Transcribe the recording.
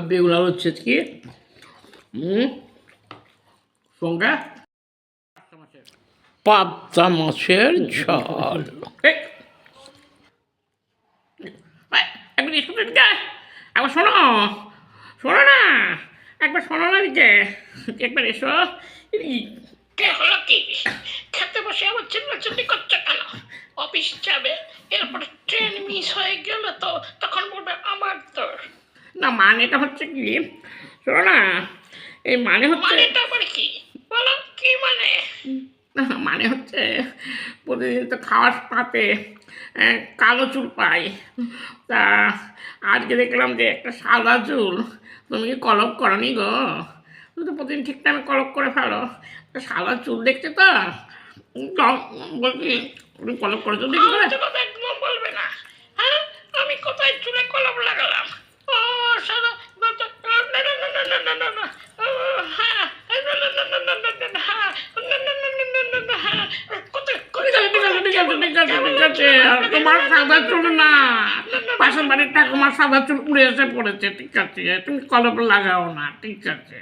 বেগুন আলুর ছেচকি সঙ্গে পাবদা মাছের ঝাল। একবার স্কুলে দিকে একবার শোনো, শোনো না, একবার শোনো না দিকে, একবার এসো। কে হলো কি? খেতে বসে আবার চিল্লাচিল্লি করছে কেন? অফিস যাবে, এরপর ট্রেন মিস হয়ে গেলে তো তখন বলবে আমার দোষ। না মানেটা হচ্ছে কি, শোনো না, এই মানে হচ্ছে, মানেটা আবার কি? বলো কি মানে? মানে হচ্ছে প্রতিদিন তো খাওয়ার পাতে কালো চুল পাই, তা আজকে দেখলাম যে একটা সাদা চুল। তুমি কি কলপ করনি গো? তুমি তো প্রতিদিন ঠিক টাইমে কলপ করে ফেলো, সাদা চুল দেখতে তো বলছি তুমি কলপ করেছো দেখি করে। ফালতু কথা একদম বলবে না। হ্যাঁ, আমি কোথায় চুলে কলম লাগালাম? ও সাদা, না না না না না না না না, ও হ্যাঁ, না না না না না না না না, হ্যাঁ, না না না না না না না, হ্যাঁ, কোথায় ঠিক আছে ঠিক আছে ঠিক আছে ঠিক আছে ঠিক আছে, আর তোমার সাদা চুল না, পাশের বাড়ির ঠাকুমার সাদা চুল উড়ে এসে পড়েছে, ঠিক আছে তুমি কলপ লাগাও না, ঠিক আছে।